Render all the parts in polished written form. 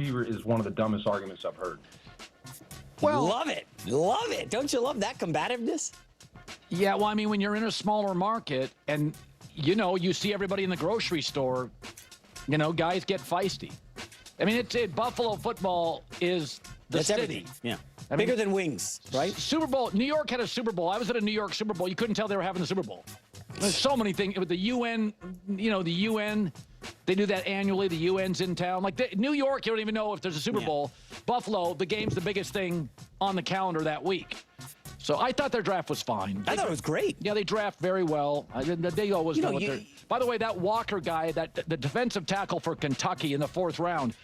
receiver is one of the dumbest arguments I've heard. Well, love it. Love it. Don't you love that combativeness? Yeah, well, I mean, when you're in a smaller market and, you see everybody in the grocery store, guys get feisty. I mean, Buffalo football is the city. Everything. Yeah. Bigger than wings, right? Super Bowl. New York had a Super Bowl. I was at a New York Super Bowl. You couldn't tell they were having the Super Bowl. There's so many things. With the UN, the UN, they do that annually. The UN's in town. Like New York, you don't even know if there's a Super Bowl. Buffalo, the game's the biggest thing on the calendar that week. So I thought their draft was fine. I thought it was great. Yeah, they draft very well. They always know what they're... By the way, that Walker guy, the defensive tackle for Kentucky in the 4th round,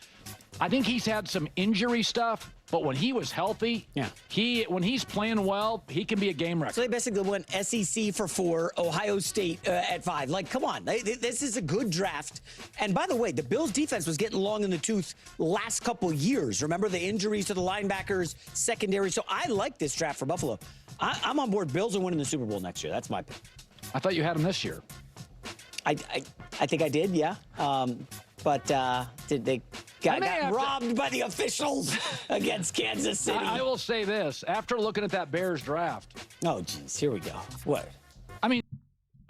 I think he's had some injury stuff, but when he was healthy, when he's playing well, he can be a game wrecker. So they basically went SEC for 4, Ohio State at 5. Like, come on. This is a good draft. And by the way, the Bills' defense was getting long in the tooth last couple years. Remember the injuries to the linebackers, secondary. So I like this draft for Buffalo. I'm on board. Bills are winning the Super Bowl next year. That's my pick. I thought you had them this year. I think I did, yeah. But did they got robbed by the officials against Kansas City? I will say this. After looking at that Bears draft. Oh, geez. Here we go. What? I mean.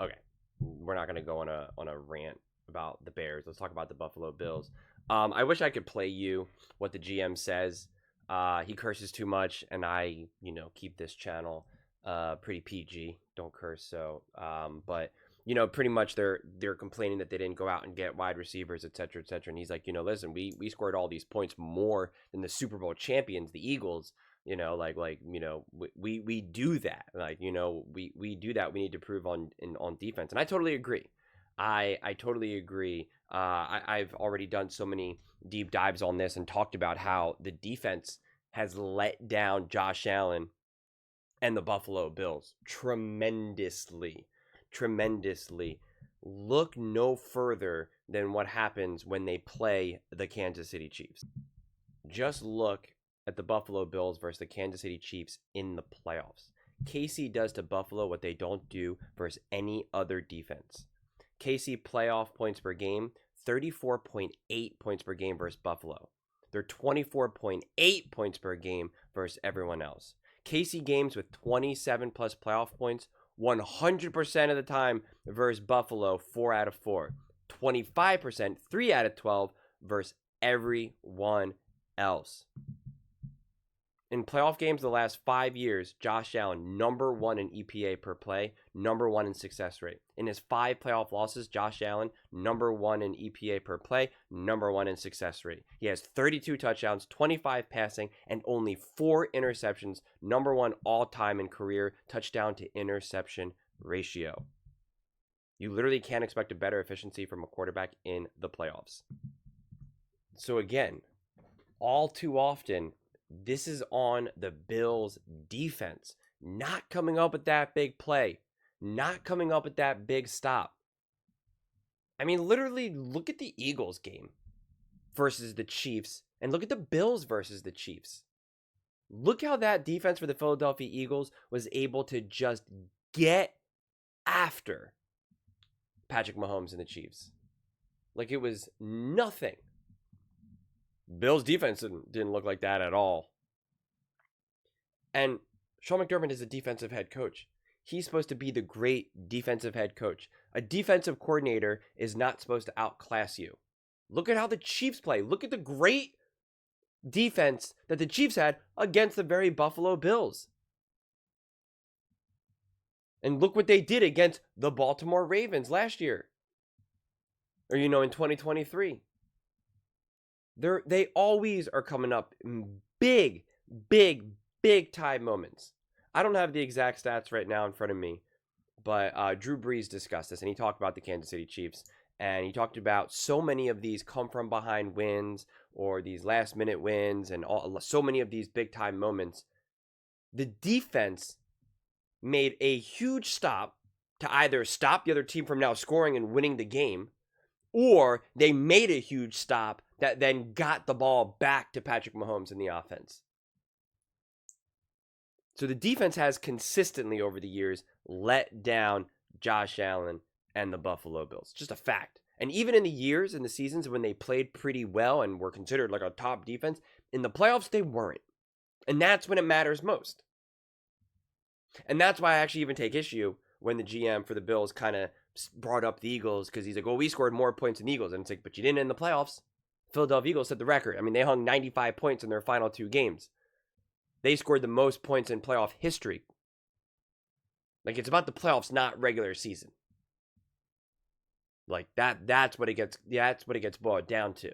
Okay. We're not going to go on a rant about the Bears. Let's talk about the Buffalo Bills. I wish I could play you what the GM says. He curses too much, and I, keep this channel pretty PG. Don't curse. So, but pretty much they're complaining that they didn't go out and get wide receivers, et cetera, et cetera. And he's like, listen, we scored all these points more than the Super Bowl champions, the Eagles. We do that. We do that. We need to prove on defense. And I totally agree. I totally agree. I've already done so many deep dives on this and talked about how the defense has let down Josh Allen and the Buffalo Bills tremendously. Look no further than what happens when they play the Kansas City Chiefs. Just look at the Buffalo Bills versus the Kansas City Chiefs in the playoffs. KC does to Buffalo what they don't do versus any other defense. KC playoff points per game, 34.8 points per game versus Buffalo. They're 24.8 points per game versus everyone else. KC games with 27 plus playoff points, 100% of the time versus Buffalo, 4 out of 4. 25%, 3 out of 12 versus everyone else. In playoff games the last 5 years, Josh Allen, number 1 in EPA per play, number 1 in success rate. In his 5 playoff losses, Josh Allen, number 1 in EPA per play, number 1 in success rate. He has 32 touchdowns, 25 passing, and only 4 interceptions, number 1 all-time in career touchdown to interception ratio. You literally can't expect a better efficiency from a quarterback in the playoffs. So again, all too often, this is on the Bills' defense, not coming up with that big play, not coming up with that big stop. I mean, literally, look at the Eagles game versus the Chiefs, and look at the Bills versus the Chiefs. Look how that defense for the Philadelphia Eagles was able to just get after Patrick Mahomes and the Chiefs. Like it was nothing. Bills defense didn't look like that at all. And Sean McDermott is a defensive head coach. He's supposed to be the great defensive head coach. A defensive coordinator is not supposed to outclass you. Look at how the Chiefs play. Look at the great defense that the Chiefs had against the very Buffalo Bills. And look what they did against the Baltimore Ravens last year. Or, in 2023. They always are coming up in big time moments. I don't have the exact stats right now in front of me, but Drew Brees discussed this, and he talked about the Kansas City Chiefs, and he talked about so many of these come from behind wins or these last minute wins and so many of these big time moments. The defense made a huge stop to either stop the other team from now scoring and winning the game, or they made a huge stop that then got the ball back to Patrick Mahomes in the offense. So the defense has consistently over the years let down Josh Allen and the Buffalo Bills. Just a fact. And even in the seasons when they played pretty well and were considered like a top defense, in the playoffs, they weren't. And that's when it matters most. And that's why I actually even take issue when the GM for the Bills kind of brought up the Eagles, because he's like, well, we scored more points than the Eagles. And it's like, but you didn't in the playoffs. Philadelphia Eagles set the record. I mean, they hung 95 points in their final 2 games. They scored the most points in playoff history. Like, it's about the playoffs, not regular season. Like, that's what it gets boiled down to.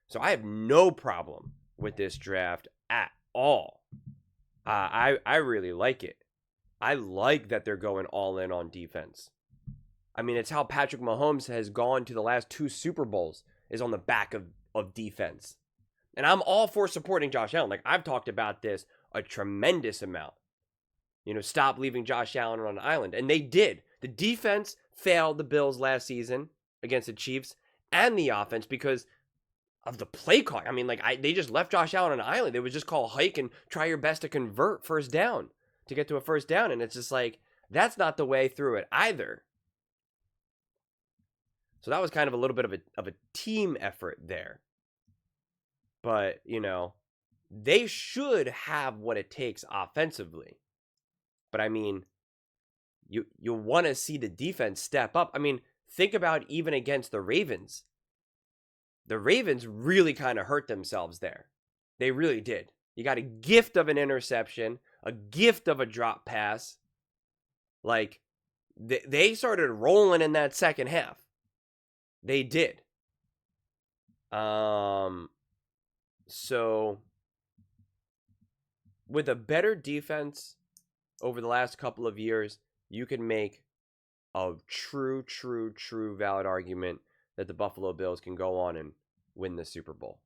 So I have no problem with this draft at all. I really like it. I like that they're going all in on defense. I mean, it's how Patrick Mahomes has gone to the last 2 Super Bowls, is on the back of defense. And I'm all for supporting Josh Allen. Like, I've talked about this a tremendous amount. You know, stop leaving Josh Allen on an island. And they did. The defense failed the Bills last season against the Chiefs, and the offense because of the play call. I mean, like, they just left Josh Allen on an island. They would just call hike and try your best to convert first down to get to a first down. And it's just like, that's not the way through it either. So that was kind of a little bit of a team effort there. But, you know, they should have what it takes offensively. But I mean, you want to see the defense step up. I mean, think about even against the Ravens. The Ravens really kind of hurt themselves there. They really did. You got a gift of an interception, a gift of a drop pass. Like, they started rolling in that second half. They did. So, with a better defense over the last couple of years, you can make a true valid argument that the Buffalo Bills can go on and win the Super Bowl.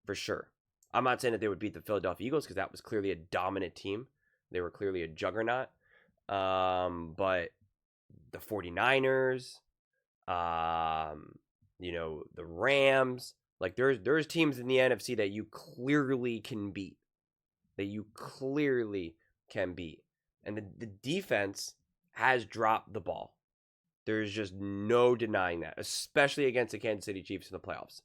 For sure. I'm not saying that they would beat the Philadelphia Eagles, because that was clearly a dominant team. They were clearly a juggernaut. But the 49ers, you know, the Rams, like there's teams in the NFC that you clearly can beat. And the defense has dropped the ball. There's just no denying that, especially against the Kansas City Chiefs in the playoffs.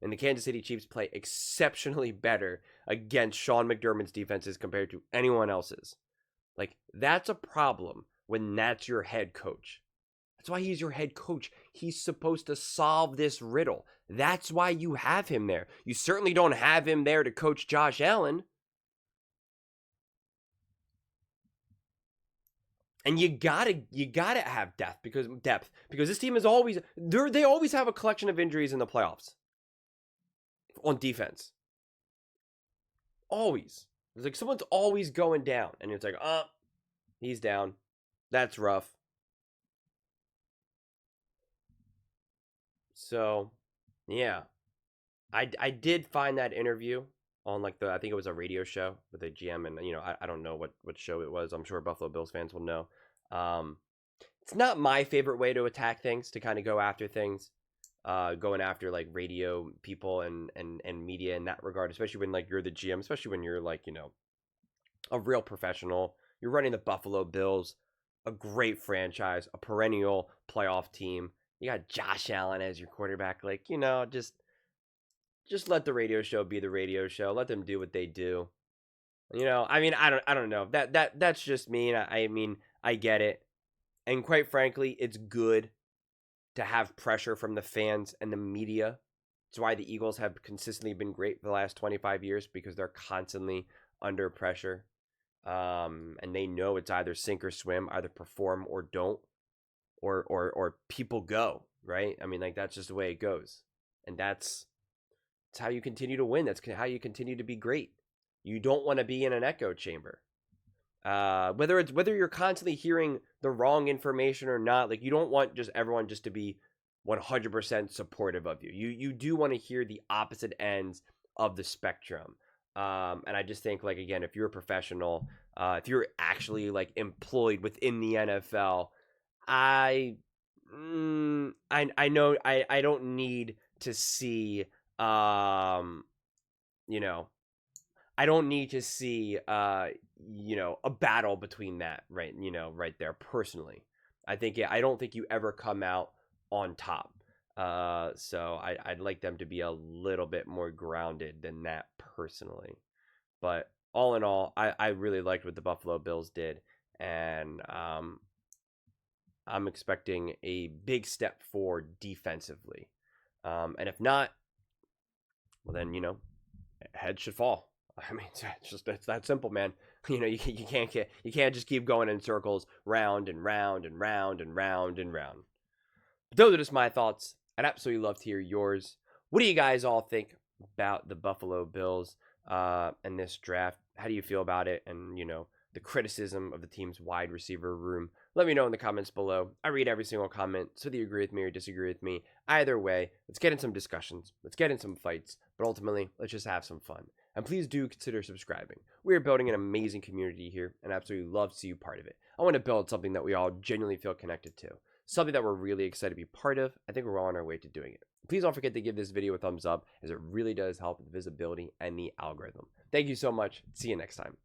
And the Kansas City Chiefs play exceptionally better against Sean McDermott's defenses compared to anyone else's. Like, that's a problem when that's your head coach. That's why he's your head coach. He's supposed to solve this riddle. That's why you have him there. You certainly don't have him there to coach Josh Allen. And you gotta have depth because this team is always they always have a collection of injuries in the playoffs on defense. Always. It's like someone's always going down, and it's like, he's down. That's rough. So, yeah, I did find that interview on like I think it was a radio show with a GM, and you know, I don't know what show it was. I'm sure Buffalo Bills fans will know. It's not my favorite way to attack things, to kind of go after things, going after like radio people and media in that regard, especially when like you're the GM, especially when you're like, you know, a real professional. You're running the Buffalo Bills, a great franchise, a perennial playoff team. You got Josh Allen as your quarterback. Like, you know, just let the radio show be the radio show. Let them do what they do. You know, I mean, I don't know. That's just me. I mean, I get it. And quite frankly, it's good to have pressure from the fans and the media. It's why the Eagles have consistently been great for the last 25 years, because they're constantly under pressure. And they know it's either sink or swim, either perform or don't, or people go, right? I mean, like, that's just the way it goes. And that's how you continue to win. That's how you continue to be great. You don't want to be in an echo chamber. Whether you're constantly hearing the wrong information or not, like, you don't want just everyone just to be 100% supportive of you. You do want to hear the opposite ends of the spectrum. And I just think, like, again, if you're a professional, if you're actually like employed within the NFL, I know I don't need to see, you know, I don't need to see, you know, a battle between that, right? You know, right there personally. I don't think you ever come out on top. So I'd like them to be a little bit more grounded than that personally. But all in all, I really liked what the Buffalo Bills did, and I'm expecting a big step forward defensively. And if not, well then, heads should fall. I mean, it's that simple, man. You can't just keep going in circles, round and round and round and round and round. But those are just my thoughts. I'd absolutely love to hear yours. What do you guys all think about the Buffalo Bills and this draft? How do you feel about it? And the criticism of the team's wide receiver room. Let me know in the comments below. I read every single comment, so whether you agree with me or disagree with me, either way, let's get in some discussions. Let's get in some fights. But ultimately, let's just have some fun. And please do consider subscribing. We are building an amazing community here, and I absolutely love to see you part of it. I want to build something that we all genuinely feel connected to. Something that we're really excited to be part of. I think we're well on our way to doing it. Please don't forget to give this video a thumbs up, as it really does help with visibility and the algorithm. Thank you so much. See you next time.